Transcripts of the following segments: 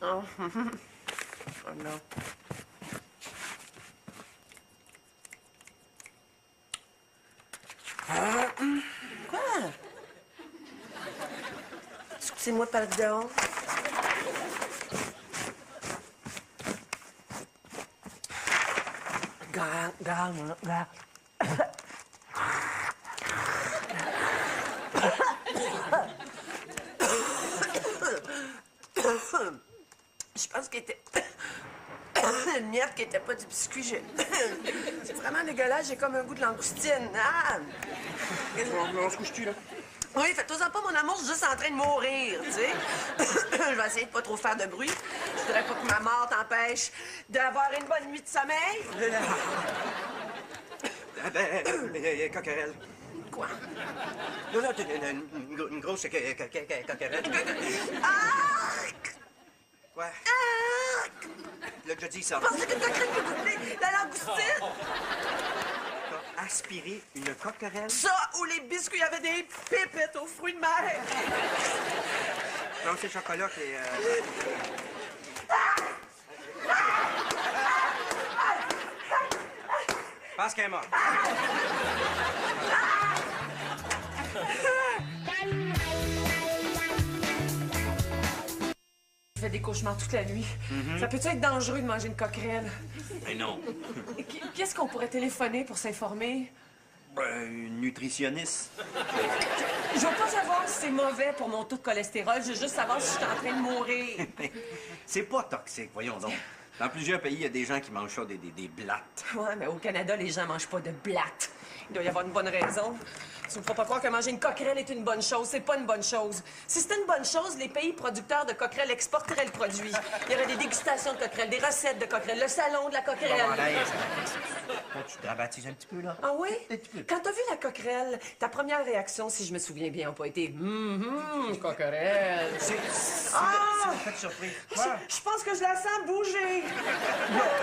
Oh, oh non. Quoi? Excusez-moi, pardon. Regarde. Je pense qu'il était... une miette qui était pas du biscuit. C'est vraiment dégueulasse. J'ai comme un goût de langoustine. Ah! On se couche-tu, là? Oui, fais-toi-en pas, mon amour. Je suis juste en train de mourir, tu sais. Je vais essayer de pas trop faire de bruit. Je voudrais pas que ma mort t'empêche d'avoir une bonne nuit de sommeil. Coquerelle. Quoi? Non, une grosse coquerelle. Arc! Quoi? Arc! Là, je dis ça. Je pensais que t'as cru de goûter la langoustine. T'as aspiré une coquerelle? Ça ou les biscuits avaient des pépites aux fruits de mer. Non, c'est le chocolat qui est... Je pense qu'elle est morte. Je fais des cauchemars toute la nuit. Ça peut-tu être dangereux de manger une coquerelle? Mais non. Qu'est-ce qu'on pourrait téléphoner pour s'informer? Une nutritionniste. Je veux pas savoir si c'est mauvais pour mon taux de cholestérol. Je veux juste savoir si je suis en train de mourir. C'est pas toxique, voyons donc. Dans plusieurs pays, il y a des gens qui mangent ça, des blattes. Ouais, mais au Canada, les gens mangent pas de blattes. Il doit y avoir une bonne raison. Tu me feras pas croire que manger une coquerelle est une bonne chose. C'est pas une bonne chose. Si c'était une bonne chose, les pays producteurs de coquerelles exporteraient le produit. Il y aurait des dégustations de coquerelles, des recettes de coquerelles, le salon de la coquerelle. Tu dramatises un petit peu, là. Ah oui? Quand t'as vu la coquerelle, ta première réaction, si je me souviens bien, n'a pas été « coquerelle ». C'est un fait de surprise. Je pense que je la sens bouger.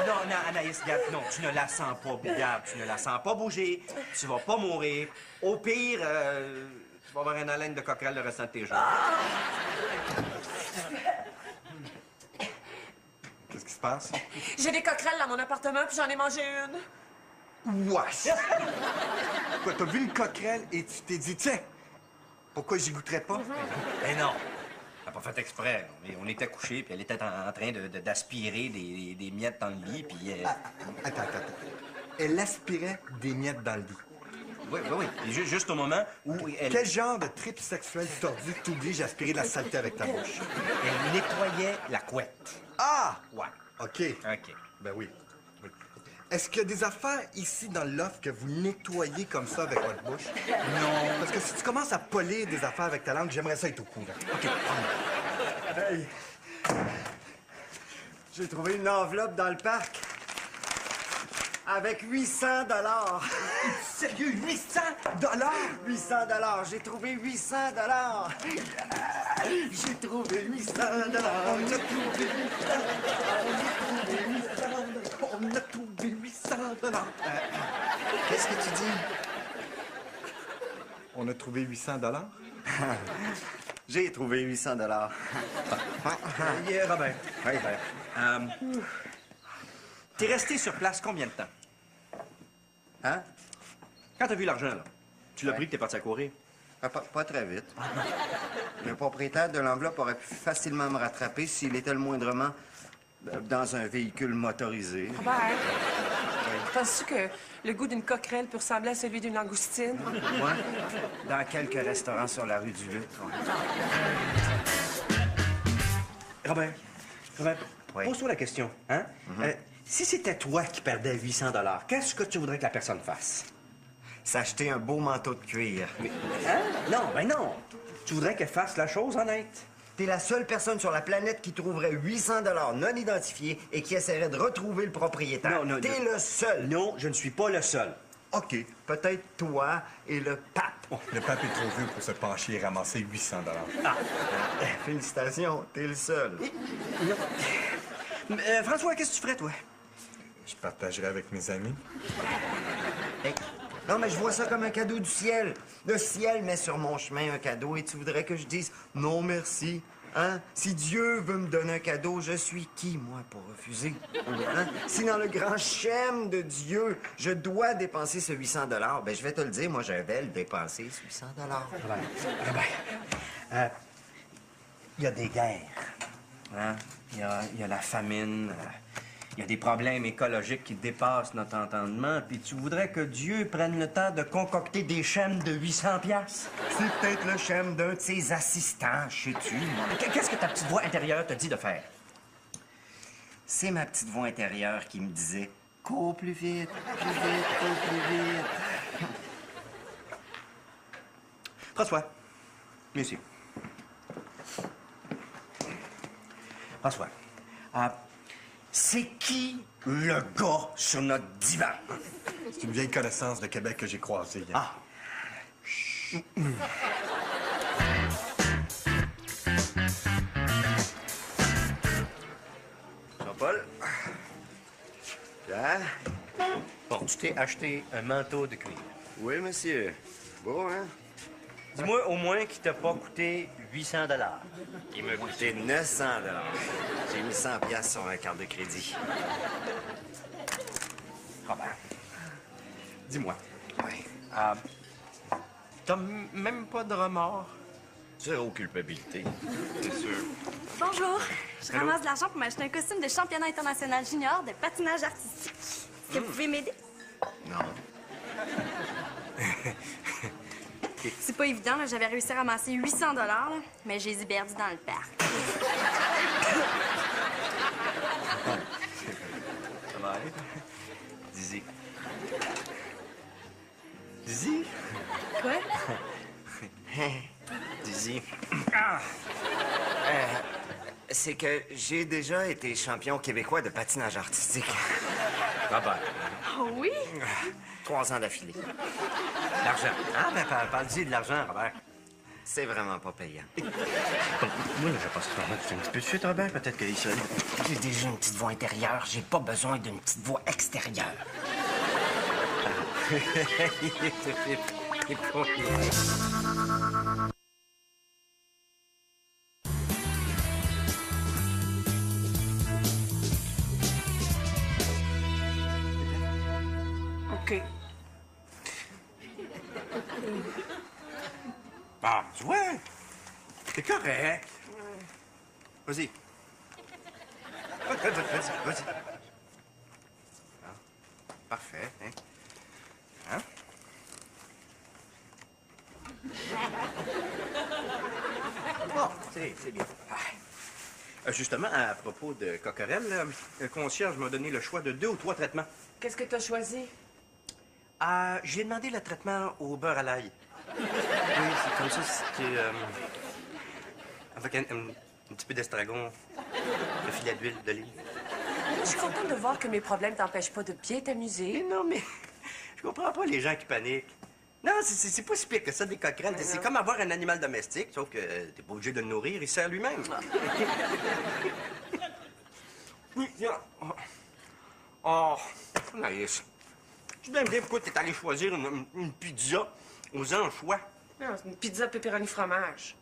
Non, Anaïs, regarde, non, tu ne la sens pas, regarde, tu ne la sens pas bouger, tu vas pas mourir. Au pire, tu vas avoir une haleine de coquerelle le restant de tes jours. Qu'est-ce qui se passe? J'ai des coquerelles dans mon appartement, puis j'en ai mangé une. Wesh! Quoi, t'as vu une coquerelle et tu t'es dit, tiens, pourquoi j'y goûterais pas? Eh non, elle n'a pas fait exprès. On était couchés, puis elle était en train d'aspirer des miettes dans le lit, puis... Attends. Elle aspirait des miettes dans le lit. Oui. Et juste au moment où elle... Quel genre de trip sexuel tordu t'oblige à aspirer de la saleté avec ta bouche? Elle nettoyait la couette. Ah! Ouais. OK. OK. Ben oui. Est-ce qu'il y a des affaires ici dans le loft que vous nettoyez comme ça avec votre bouche? Non. Parce que si tu commences à polir des affaires avec ta langue, j'aimerais ça être au courant. OK. Hey! J'ai trouvé une enveloppe dans le parc. Avec 800 $. Sérieux, 800 $? 800 $. J'ai trouvé 800 $. J'ai trouvé 800 $. On a trouvé 800 $. Qu'est-ce que tu dis? On a trouvé 800 $? J'ai trouvé 800 $. Robert. Oui, ben. T'es resté sur place combien de temps? Hein? Quand t'as vu l'argent, là, tu l'as pris que t'es parti à courir? Pas très vite. Le propriétaire de l'enveloppe aurait pu facilement me rattraper s'il était le moindrement dans un véhicule motorisé. Robert, penses-tu que le goût d'une coquerelle peut ressembler à celui d'une langoustine? Ouais. Dans quelques restaurants sur la rue du Luc. Robert, Oui. pose-toi la question, hein? Si c'était toi qui perdais 800 $, qu'est-ce que tu voudrais que la personne fasse? S'acheter un beau manteau de cuir. Hein? Non, ben non. Tu voudrais qu'elle fasse la chose honnête. T'es la seule personne sur la planète qui trouverait 800 $ non identifiés et qui essaierait de retrouver le propriétaire. Non, T'es le seul. Non, je ne suis pas le seul. OK. Peut-être toi et le pape. Le pape est trop vieux pour se pencher et ramasser 800 $. Félicitations, t'es le seul. François, qu'est-ce que tu ferais, toi? Je partagerai avec mes amis. Hey. Non, mais je vois ça comme un cadeau du ciel. Le ciel met sur mon chemin un cadeau et tu voudrais que je dise non merci. Hein? Si Dieu veut me donner un cadeau, je suis qui, moi, pour refuser? Hein? Si dans le grand schème de Dieu, je dois dépenser ce 800 ben je vais te le dire, moi, je vais le dépenser, ce 800 Il y a des guerres. Hein? Il y a la famine. Il y a des problèmes écologiques qui dépassent notre entendement. Puis tu voudrais que Dieu prenne le temps de concocter des schèmes de 800 piastres? C'est peut-être le schème d'un de ses assistants, sais-tu? Qu'est-ce que ta petite voix intérieure te dit de faire? C'est ma petite voix intérieure qui me disait « Cours plus vite, cours plus vite. » François. Viens ici. François. C'est qui le gars sur notre divan? C'est une vieille connaissance de Québec que j'ai croisée hier. Ah. Jean-Paul? Pierre? Bon, tu t'es acheté un manteau de cuir. Oui, monsieur. Beau, hein? Dis-moi au moins qu'il t'a pas coûté 800 $. Il m'a coûté 900 $. J'ai mis 100 piastres sur un carte de crédit. Robert, dis-moi, Oui. t'as même pas de remords? Zéro culpabilité, c'est sûr. Bonjour. Je ramasse de l'argent pour m'acheter un costume de championnat international junior de patinage artistique. Est-ce que vous pouvez m'aider? Non. C'est pas évident, là. J'avais réussi à ramasser 800 $, là, mais j'ai les ai perdus dans le parc. Ça va aller? Dizzy. Dizzy? Quoi? Dizzy. C'est que j'ai déjà été champion québécois de patinage artistique. Robert. Oh oui? 3 ans d'affilée. L'argent. Ah, ben, parle-y de l'argent, Robert. C'est vraiment pas payant. Moi, là, je pense que tu fais un petit peu de suite, Robert. Peut-être qu'il sonne. J'ai déjà une petite voix intérieure. J'ai pas besoin d'une petite voix extérieure. OK. Ah, tu vois? C'est correct. Vas-y. Vas-y. Ah, parfait, hein? Hein? Bon, c'est bien. Justement, à propos de Coquerel, le concierge m'a donné le choix de 2 ou 3 traitements. Qu'est-ce que t'as choisi? J'ai demandé le traitement au beurre à l'ail. Oui, c'est comme ça, c'était... avec un petit peu d'estragon, de filet d'huile d'olive. Je suis contente de voir que mes problèmes t'empêchent pas de bien t'amuser. Non, mais je comprends pas les gens qui paniquent. Non, c'est pas si pire que ça, des coquerelles. C'est comme avoir un animal domestique, sauf que t'es pas obligé de le nourrir, il sert lui-même. Oui, viens. Oh, Anaïs. Tu dois me dire pourquoi t'es allé choisir une pizza aux anchois. Non, c'est une pizza pepperoni fromage.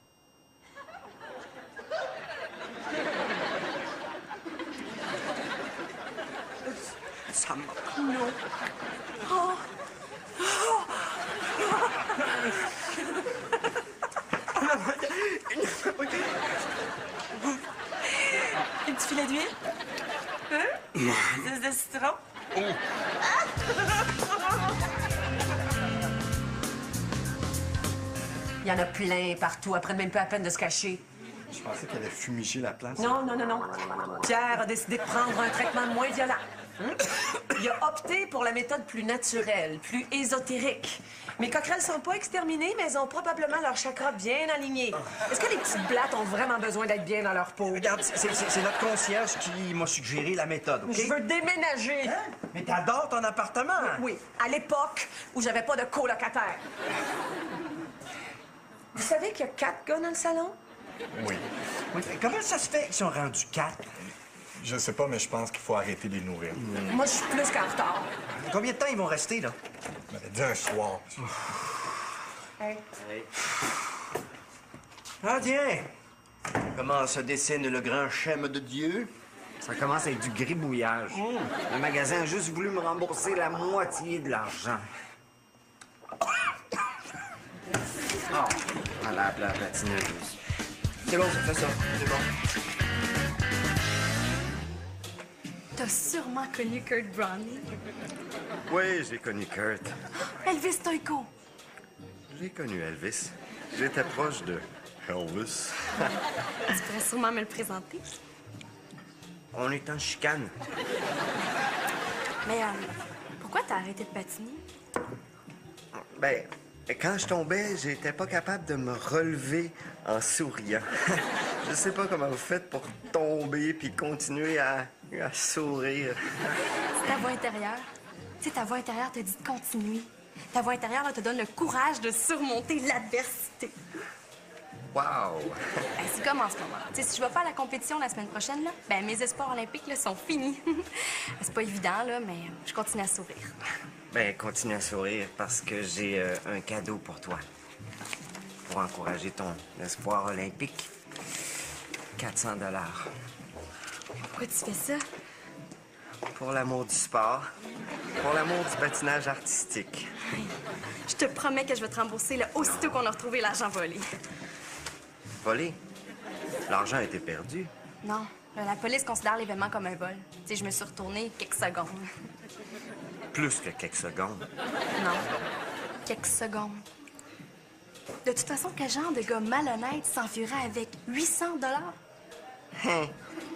Ça m'a... Non. Oh. Un petit filet d'huile? Hein? De citron? Il y en a plein partout. Après, même pas à peine de se cacher. Je pensais qu'elle allait fumiger la place. Non. Pierre a décidé de prendre un traitement moins violent. Il a opté pour la méthode plus naturelle, plus ésotérique. Mes coquerelles sont pas exterminées, mais elles ont probablement leur chakra bien aligné. Est-ce que les petites blattes ont vraiment besoin d'être bien dans leur peau? Regarde, c'est notre concierge qui m'a suggéré la méthode, OK? Je veux déménager. Hein? Mais t'adores ton appartement! Oui, à l'époque où j'avais pas de colocataire. Vous savez qu'il y a 4 gars dans le salon? Oui. Oui, comment ça se fait qu'ils sont rendus 4? Je sais pas, mais je pense qu'il faut arrêter de les nourrir. Moi, je suis plus qu'en retard. Combien de temps ils vont rester, là? On m'avait dit un soir. Hey. Ah, tiens! Comment se dessine le grand schème de Dieu? Ça commence avec du gribouillage. Le magasin a juste voulu me rembourser la moitié de l'argent. Oh, à la patineuse. C'est bon, ça fait ça. C'est bon. T'as sûrement connu Kurt Browning. Oui, j'ai connu Kurt. Elvis Stoïko. J'ai connu Elvis. J'étais proche de Elvis. Tu pourrais sûrement me le présenter. On est en chicane. Mais pourquoi t'as arrêté de patiner? Ben, quand je tombais, j'étais pas capable de me relever en souriant. Je sais pas comment vous faites pour tomber puis continuer à sourire. C'est ta voix intérieure. Tu sais, ta voix intérieure te dit de continuer. Ta voix intérieure là, te donne le courage de surmonter l'adversité. Wow! Ben, c'est comme en ce moment. Tu sais, si je vais faire la compétition la semaine prochaine, là, ben, mes espoirs olympiques là, sont finis. C'est pas évident, là, mais je continue à sourire. Ben, continue à sourire parce que j'ai un cadeau pour toi. Pour encourager ton espoir olympique. 400 $. Pourquoi tu fais ça? Pour l'amour du sport. Pour l'amour du patinage artistique. Je te promets que je vais te rembourser là, aussitôt qu'on a retrouvé l'argent volé. Volé? L'argent a été perdu. Non, la police considère l'événement comme un vol. Tu sais, je me suis retournée quelques secondes. Plus que quelques secondes. Non, quelques secondes. De toute façon, quel genre de gars malhonnête s'enfuirait avec 800 $? Hein?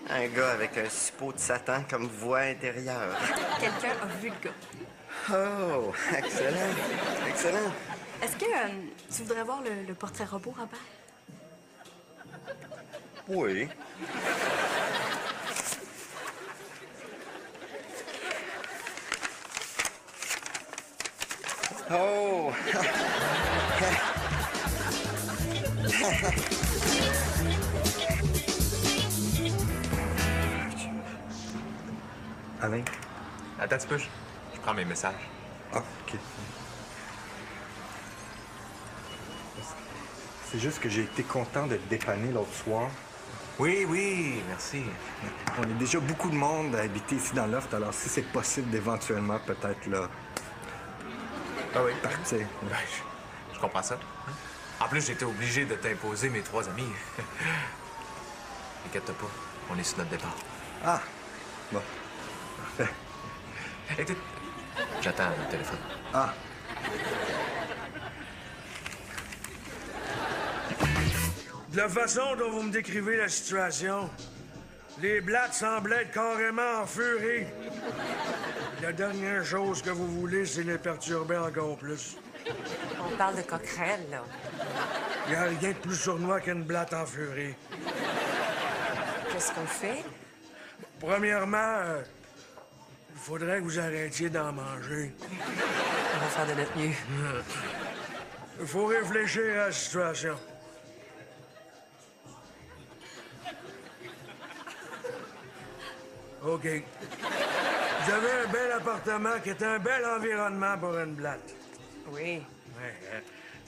Un gars avec un suppôt de Satan comme voix intérieure. Quelqu'un a vu le gars. Oh, excellent. Excellent. Est-ce que tu voudrais voir le portrait robot, Robert? Oui. Oh! Alain? Attends un petit peu, je prends mes messages. Ah, OK. C'est juste que j'ai été content de te dépanner l'autre soir. Oui, oui, merci. On est déjà beaucoup de monde à habiter ici dans l'oft, alors si c'est possible d'éventuellement peut-être là Ah oui, partir. Ben, je comprends ça. En plus, j'étais obligé de t'imposer mes 3 amis. Inquiète-toi pas, on est sur notre départ. Ah, bon, parfait. Écoute, j'attends le téléphone. Ah, De la façon dont vous me décrivez la situation, les blattes semblaient être carrément en furie. La dernière chose que vous voulez, c'est les perturber encore plus. On parle de coquerelle, là. Il n'y a rien de plus sournois qu'une blatte en furie. Qu'est-ce qu'on fait? Premièrement, il faudrait que vous arrêtiez d'en manger. On va faire de notre mieux. Il faut réfléchir à la situation. OK. Vous avez un bel appartement qui est un bel environnement pour une blatte. Oui, Ouais,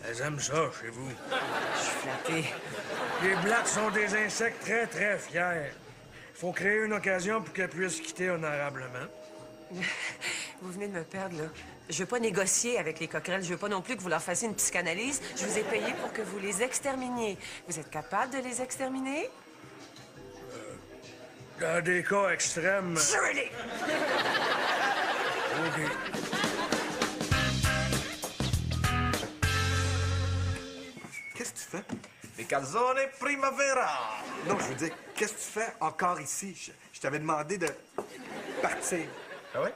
elles aiment ça chez vous. je suis flattée. Les blattes sont des insectes très, très fiers. Il faut créer une occasion pour qu'elles puissent quitter honorablement. Vous venez de me perdre, là. Je veux pas négocier avec les coquerelles. Je veux pas non plus que vous leur fassiez une psychanalyse. Je vous ai payé pour que vous les exterminiez. Vous êtes capable de les exterminer? Dans des cas extrêmes... Tuez-les! OK. qu'est-ce que tu fais? Les calzone primavera! Non, je veux dire, qu'est-ce que tu fais encore ici? Je t'avais demandé de partir. Ah ouais?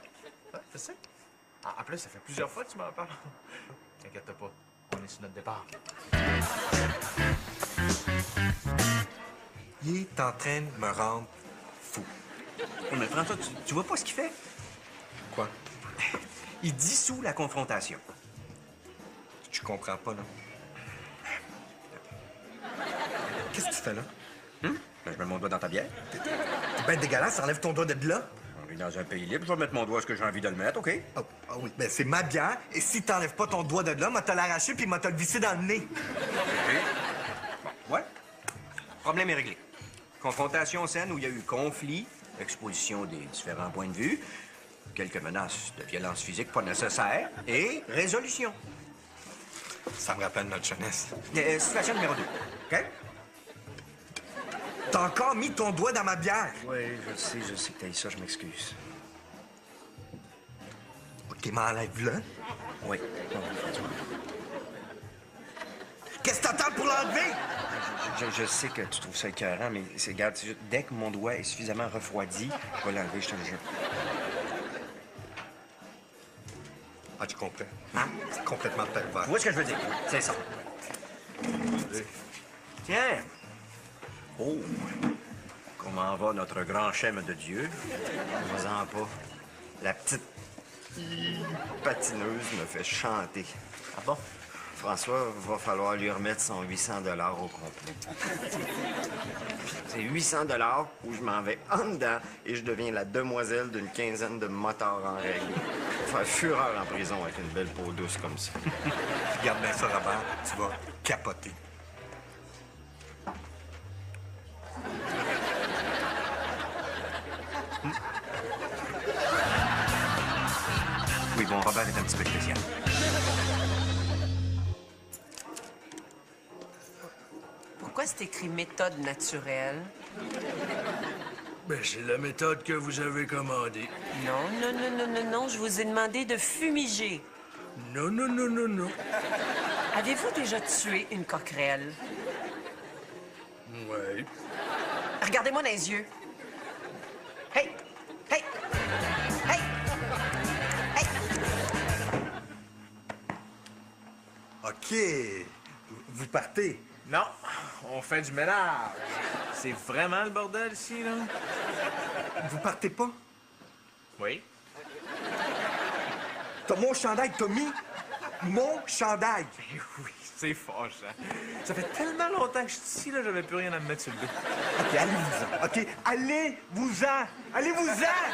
Ah, je sais. En plus, ça fait plusieurs fois que tu m'en parles. T'inquiète pas, on est sur notre départ. Il est en train de me rendre fou. Oh, mais François, tu vois pas ce qu'il fait? Quoi? Il dissout la confrontation. Je comprends pas, là. Qu'est-ce que tu fais là? Ben, je mets mon doigt dans ta bière. T'es ben dégueulasse, enlève ton doigt de là. On est dans un pays libre, je vais mettre mon doigt où ce que j'ai envie de le mettre, OK? Ah oui, ben c'est ma bière, et si t'enlèves pas ton doigt de là, moi te l'arracher puis moi te le visser dans le nez. Ouais. Problème est réglé. Confrontation saine où il y a eu conflit, exposition des différents points de vue, quelques menaces de violence physique pas nécessaires et résolution. Ça me rappelle notre jeunesse. Situation numéro 2. OK? T'as encore mis ton doigt dans ma bière. Oui, je sais que t'as eu ça, je m'excuse. OK, m'enlève-le. Oui. Qu'est-ce que t'attends pour l'enlever? Je sais que tu trouves ça écœurant, mais regarde, dès que mon doigt est suffisamment refroidi, je vais l'enlever, je te le jure. Ah, tu comprends. Hein? C'est complètement pervers. Tu vois ce que je veux dire? C'est ça. Tiens. Oh. Comment va notre grand chème de Dieu? Vas-en pas. La petite patineuse me fait chanter. Ah bon? François, va falloir lui remettre son 800 $ au complet. C'est 800 $ où je m'en vais en dedans et je deviens la demoiselle d'une quinzaine de motards en règle. Faire fureur en prison avec une belle peau douce comme ça. Regarde bien ça, Robert. Tu vas capoter. Oui, bon, Robert est un petit peu spécial. Pourquoi c'est écrit méthode naturelle? Ben, c'est la méthode que vous avez commandée. Non, je vous ai demandé de fumiger. Non. Avez-vous déjà tué une coquerelle? Ouais. Regardez-moi dans les yeux. Hey! Hey! Hey! Hey! OK. Vous partez. Non, on fait du ménage. C'est vraiment le bordel ici, là? Vous partez pas? Oui. T'as mon chandail, Tommy. Mon chandail. Oui, c'est fâchant. Ça fait tellement longtemps que je suis ici, là, j'avais plus rien à me mettre sur le dos. OK, allez-vous-en. OK, allez-vous-en. Allez-vous-en.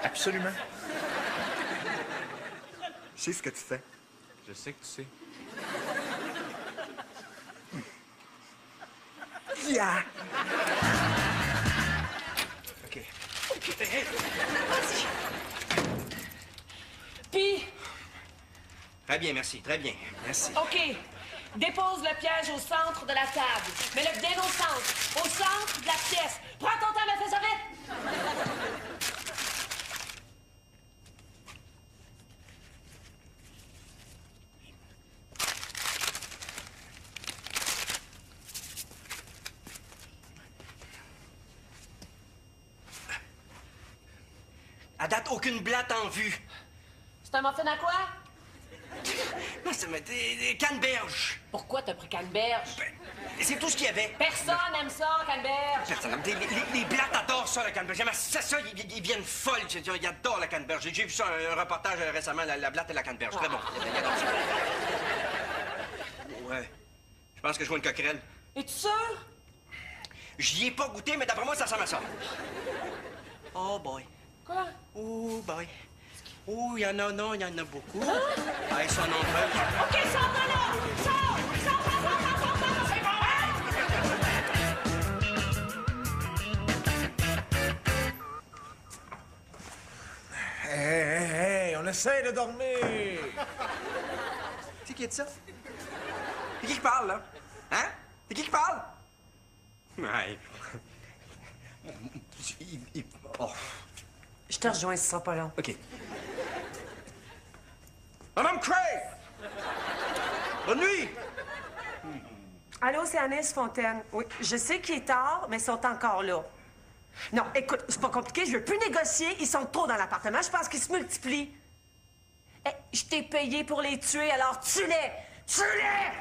Absolument. Je sais ce que tu fais. Je sais que tu sais. Yeah. OK. Puis, Très bien, merci. Très bien. Merci. OK. Dépose le piège au centre de la table. Mets-le bien au centre. Au centre de la pièce. Prends ton temps, mais fais ça vite. À date, aucune blatte en vue. C'est un muffin à quoi? Non, ça m'a des canneberges. Pourquoi t'as pris canneberge? C'est tout ce qu'il y avait. Personne aime ça, canneberge. Personne. Les blattes adorent ça, la canneberge. C'est ça, ils viennent folles. Ils adorent la canneberge. J'ai vu ça, un reportage récemment, la blatte et la canneberge. Très bon. Ils adorent ça. Ouais. Je pense que je vois une coquerelle. Es-tu sûr? J'y ai pas goûté, mais d'après moi, ça ressemble à ça. Oh boy. Quoi? Oh boy. Oh, il y en a, non, il y en a beaucoup. Ah, ils sont nombreux. OK, sors de là! Sors! C'est bon, hein? Hey, on essaie de dormir. C'est qui est ça? C'est qui parle, là? Hein? C'est qui parle? Ouais. Oh. Je te rejoins, ce sera pas long. OK. Madame Craig! Bonne nuit! Allô, c'est Agnès Fontaine. Oui, je sais qu'il est tard, mais ils sont encore là. Non, écoute, c'est pas compliqué, je veux plus négocier. Ils sont trop dans l'appartement, je pense qu'ils se multiplient. Eh, je t'ai payé pour les tuer, alors tue-les! Tue-les!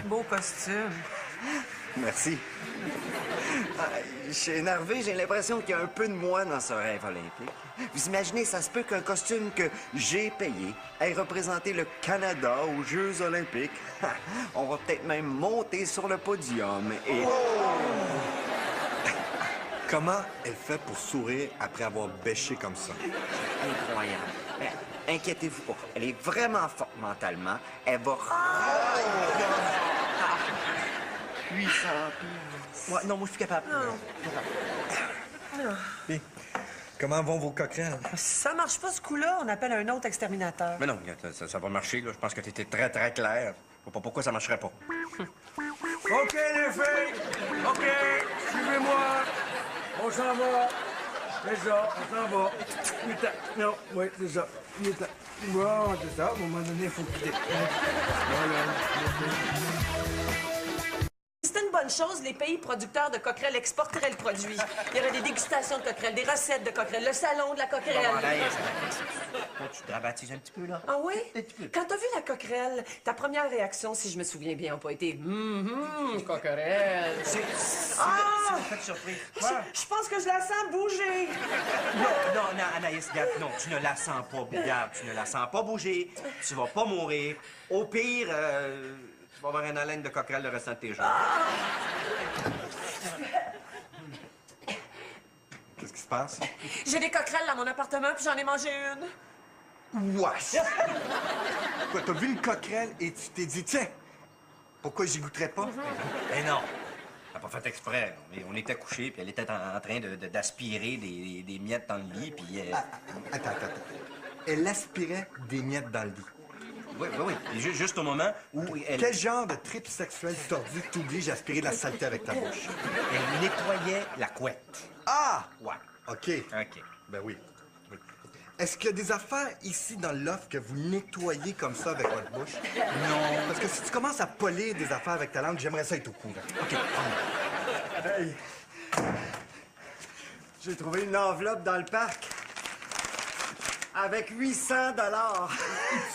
Beau costume. Merci. Ah, je suis énervé, j'ai l'impression qu'il y a un peu de moi dans ce rêve olympique. Vous imaginez, ça se peut qu'un costume que j'ai payé ait représenté le Canada aux Jeux olympiques. On va peut-être même monter sur le podium et... Comment elle fait pour sourire après avoir bêché comme ça? Incroyable. Inquiétez-vous pas, elle est vraiment forte mentalement. Elle va... 800 piastres. Ouais, non, moi, je suis capable. Puis, comment vont vos coquerelles? Si ça marche pas, ce coup-là, on appelle un autre exterminateur. Mais non, ça va marcher, là. Je pense que t'étais très, très clair. Je vois pas pourquoi ça marcherait pas. OK, les filles! OK, suivez-moi. On s'en va. C'est ça, on s'en va. Non, oui, c'est ça. Bon, c'est ça. À un moment donné, il faut quitter. Voilà. Si c'était une bonne chose, les pays producteurs de coquerelles exporteraient le produit. Il y aurait des dégustations de coquerelles, des recettes de coquerelles, le salon de la coquerelle. Tu dramatises un petit peu, là. Ah oui? Quand t'as vu la coquerelle, ta première réaction, si je me souviens bien, n'a pas été coquerelle. C'est fait de surprise. Quoi? Je pense que je la sens bouger. Non, Anaïs, regarde, non, tu ne la sens pas. Regarde, tu ne la sens pas bouger. Tu vas pas mourir. Au pire, tu vas avoir une haleine de coquerelle le restant de tes jours. Qu'est-ce qui se passe? J'ai des coquerelles dans mon appartement, puis j'en ai mangé une. Wesh! Quoi, t'as vu une coquerelle et tu t'es dit, tiens, pourquoi j'y goûterais pas? Mais non, t'as pas fait exprès. On était couchés, puis elle était en train d'aspirer des miettes dans le lit, puis... Attends. Elle aspirait des miettes dans le lit. Oui. Et juste au moment où elle... Quel genre de trip sexuel tordu t'oblige à aspirer de la saleté avec ta bouche? Elle nettoyait la couette. Ah! Ouais. OK. Ben oui. Est-ce qu'il y a des affaires ici dans le loft que vous nettoyez comme ça avec votre bouche? Non. Parce que si tu commences à polir des affaires avec ta langue, j'aimerais ça être au courant. OK. Hey! J'ai trouvé une enveloppe dans le parc. Avec 800 $.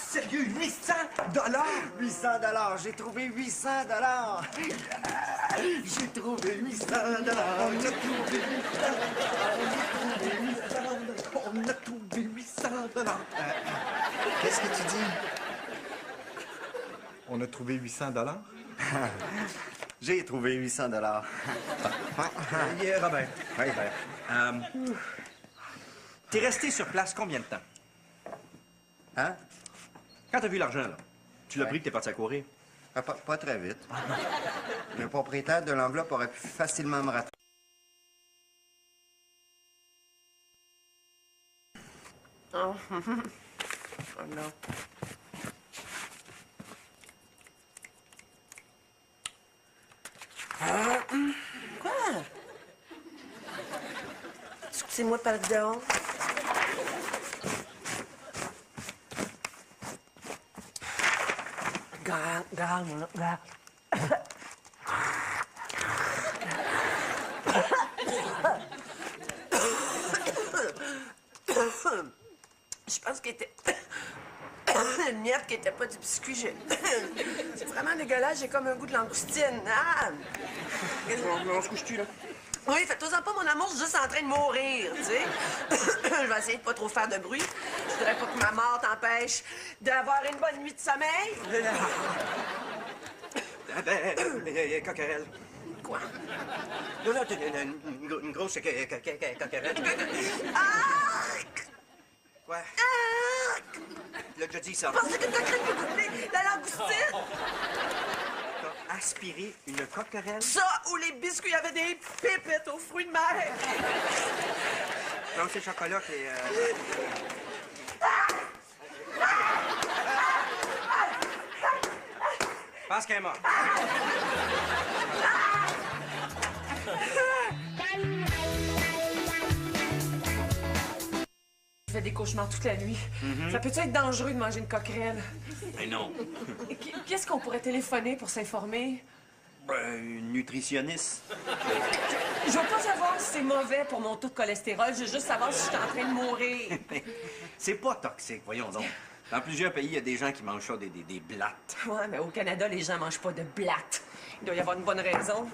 Sérieux, 800 $? 800 $. J'ai trouvé 800 $. J'ai trouvé 800 $. On a trouvé 800 $. Qu'est-ce que tu dis? On a trouvé 800 $? J'ai trouvé 800 $. Robin. Oui, t'es resté sur place combien de temps? Hein? Quand t'as vu l'argent, là, tu l'as pris que t'es parti à courir? Pas très vite. Le propriétaire de l'enveloppe aurait pu facilement me rattraper. Oh non. Quoi? Excusez-moi, pardon. Regarde. Je pense qu'il était... une miette qui était pas du biscuit. C'est vraiment dégueulasse, j'ai comme un goût de langoustine. Ah! On se couche-tu, là? Oui, fais-toi-en pas, mon amour, je suis juste en train de mourir, tu sais. Je vais essayer de pas trop faire de bruit. Je voudrais pas que ma mort t'empêche d'avoir une bonne nuit de sommeil. Coquerelle. Quoi? Non, une grosse coquerelle. Arc! Quoi? Arc! Il a déjà dit ça. Je pensais que t'as cru que goûter la langoustine. T'as aspiré une coquerelle? Ça, où les biscuits avaient des pépites aux fruits de mer. Non, c'est le chocolat qui est... Je pense qu'elle est morte. Je fais des cauchemars toute la nuit. Ça peut-tu être dangereux de manger une coquerelle? Mais non. Qu'est-ce qu'on pourrait téléphoner pour s'informer? Une nutritionniste. Je veux pas savoir si c'est mauvais pour mon taux de cholestérol. Je veux juste savoir si je suis en train de mourir. C'est pas toxique, voyons donc. Dans plusieurs pays, il y a des gens qui mangent ça, des blattes. Ouais, mais au Canada, les gens mangent pas de blattes. Il doit y avoir une bonne raison.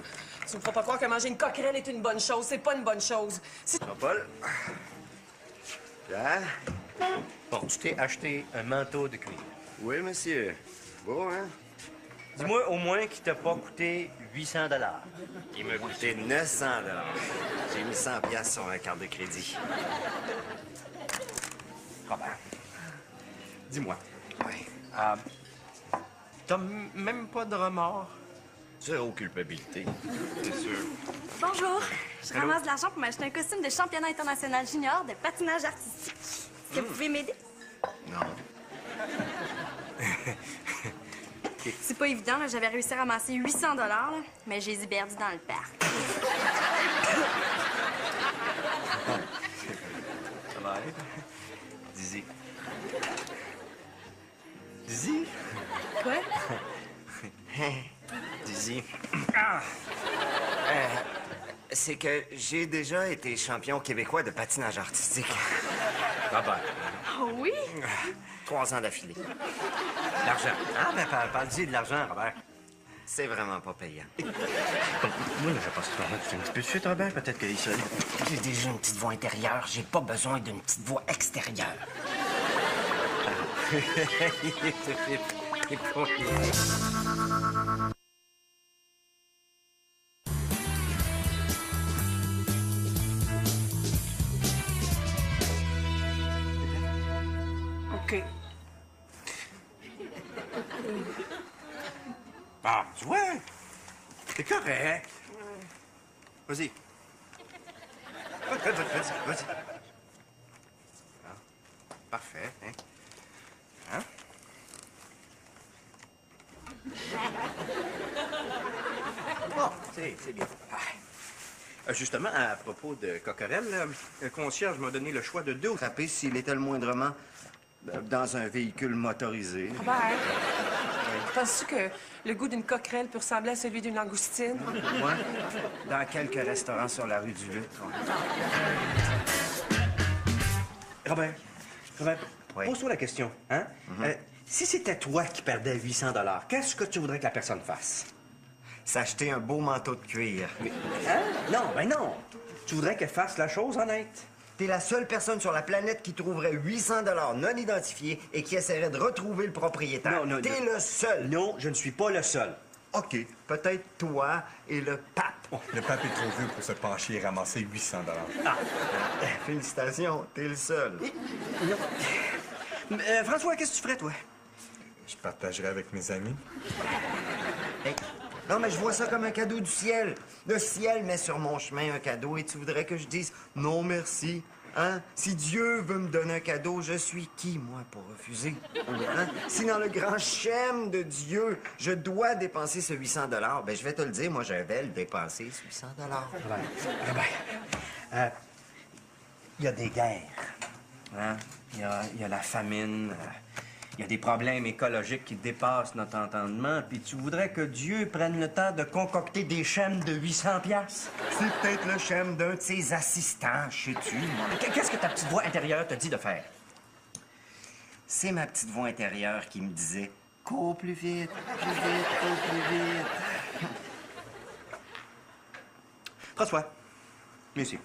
Tu me feras pas croire que manger une coquerelle est une bonne chose. C'est pas une bonne chose. Jean-Paul? Pierre? Bon, tu t'es acheté un manteau de cuir. Oui, monsieur. Beau, hein? Dis-moi au moins qu'il t'a pas coûté 800 $. Il m'a coûté 900 $. J'ai mis 100 piastres sur un carte de crédit. Robert, dis-moi, Oui. t'as même pas de remords? Zéro culpabilité. C'est sûr. Bonjour. Je ramasse de l'argent pour m'acheter un costume de championnat international junior de patinage artistique. Est-ce que vous pouvez m'aider? Non. C'est pas évident, là. J'avais réussi à ramasser 800 $, là, mais j'ai les ai perdus dans le parc. Ça va aller? Dizzy. Dizzy? Quoi? Dizzy. C'est que j'ai déjà été champion québécois de patinage artistique. Robert. Oh oui? 3 ans d'affilée. L'argent. Ah, ben, parle-y de l'argent, Robert. C'est vraiment pas payant. Moi, je pense que tu fais un petit peu de suite, Robert. Peut-être qu'il serait... J'ai déjà une petite voix intérieure. J'ai pas besoin d'une petite voix extérieure. OK. Ah, tu vois? C'est correct. Vas-y. Vas-y. Ah, parfait, hein? Hein? Bon, c'est bien. Justement, à propos de Coquerel, le concierge m'a donné le choix de 2 ou 3. Frapper s'il était le moindrement dans un véhicule motorisé. Robert, penses-tu que le goût d'une coquerelle peut ressembler à celui d'une langoustine? Moi, dans quelques restaurants sur la rue du Luc. Robert, Oui. pose-toi la question, hein? Si c'était toi qui perdais 800 $, qu'est-ce que tu voudrais que la personne fasse? S'acheter un beau manteau de cuir. Hein? Non, ben non. Tu voudrais qu'elle fasse la chose honnête. T'es la seule personne sur la planète qui trouverait 800 $ non identifiés et qui essaierait de retrouver le propriétaire. Non, T'es le seul. Non, je ne suis pas le seul. OK, peut-être toi et le pape. Le pape est trop vieux pour se pencher et ramasser 800 $. Félicitations, t'es le seul. François, qu'est-ce que tu ferais, toi? Je partagerai avec mes amis. Hey, non, mais je vois ça comme un cadeau du ciel. Le ciel met sur mon chemin un cadeau et tu voudrais que je dise non merci. Hein? Si Dieu veut me donner un cadeau, je suis qui, moi, pour refuser? Hein? Si dans le grand schème de Dieu, je dois dépenser ce 800 $, ben je vais te le dire, moi, je vais le dépenser, ce 800 $. Robert, il y a des guerres. Hein? Il y a la famine. Il y a des problèmes écologiques qui dépassent notre entendement. Puis tu voudrais que Dieu prenne le temps de concocter des schèmes de 800 $? C'est peut-être le schème d'un de ses assistants, sais-tu? Qu'est-ce que ta petite voix intérieure te dit de faire? C'est ma petite voix intérieure qui me disait « Cours plus vite, cours plus vite. » François. Monsieur.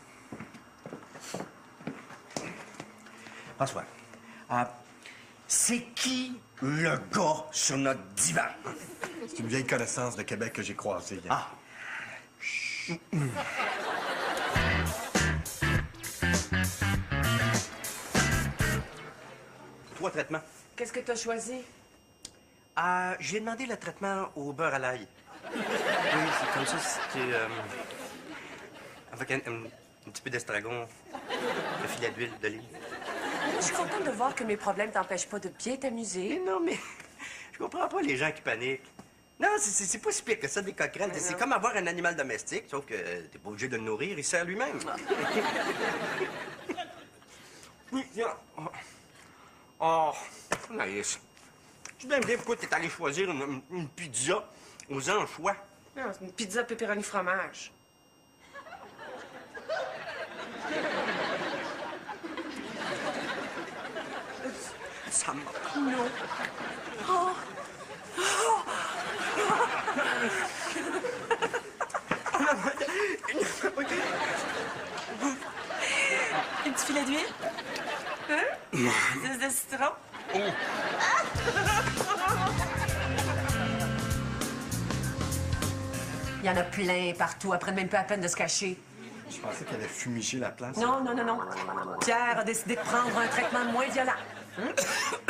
François. C'est qui le gars sur notre divan? C'est une vieille connaissance de Québec que j'ai croisée hier. Ah. Trois traitements. Qu'est-ce que t'as choisi? J'ai demandé le traitement au beurre à l'ail. Oui, c'est comme ça, c'était... avec un petit peu d'estragon, un filet d'huile d'olive. Je suis contente de voir que mes problèmes t'empêchent pas de bien t'amuser. Non, mais je comprends pas les gens qui paniquent. Non, c'est pas si pire que ça, des coquerelles. C'est comme avoir un animal domestique, sauf que t'es pas obligé de le nourrir, il sert lui-même. Oui, tiens. Oh, nice. Tu dois me dire pourquoi t'es allé choisir une pizza aux anchois. Non, c'est une pizza pepperoni fromage. Ça m'a... Non. Oh. Un petit filet d'huile? Hein? De citron? Il y en a plein partout. Après, même pas la peine de se cacher. Je pensais qu'elle allait fumiger la place. Non. Pierre a décidé de prendre un traitement moins violent.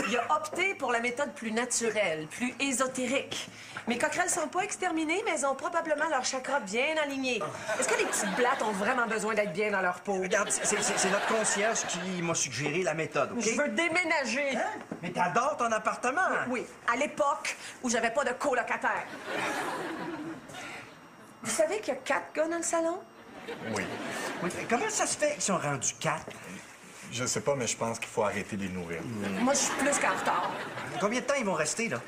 Il a opté pour la méthode plus naturelle, plus ésotérique. Mes coquerelles sont pas exterminées, mais elles ont probablement leur chakra bien aligné. Est-ce que les petites blattes ont vraiment besoin d'être bien dans leur peau? Regarde, c'est notre concierge qui m'a suggéré la méthode, OK? Je veux déménager. Hein? Mais t'adores ton appartement! Oui, à l'époque où j'avais pas de colocataire. Vous savez qu'il y a 4 gars dans le salon? Oui. Oui, comment ça se fait qu'ils sont rendus 4? Je sais pas, mais je pense qu'il faut arrêter de les nourrir. Moi, je suis plus qu'en retard. Combien de temps ils vont rester, là?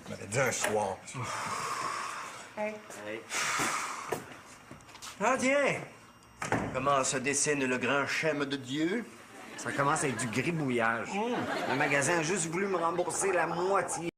Ben, dis un soir. Ah, tiens! Comment se dessine le grand schème de Dieu? Ça commence à être du gribouillage. Le magasin a juste voulu me rembourser la moitié.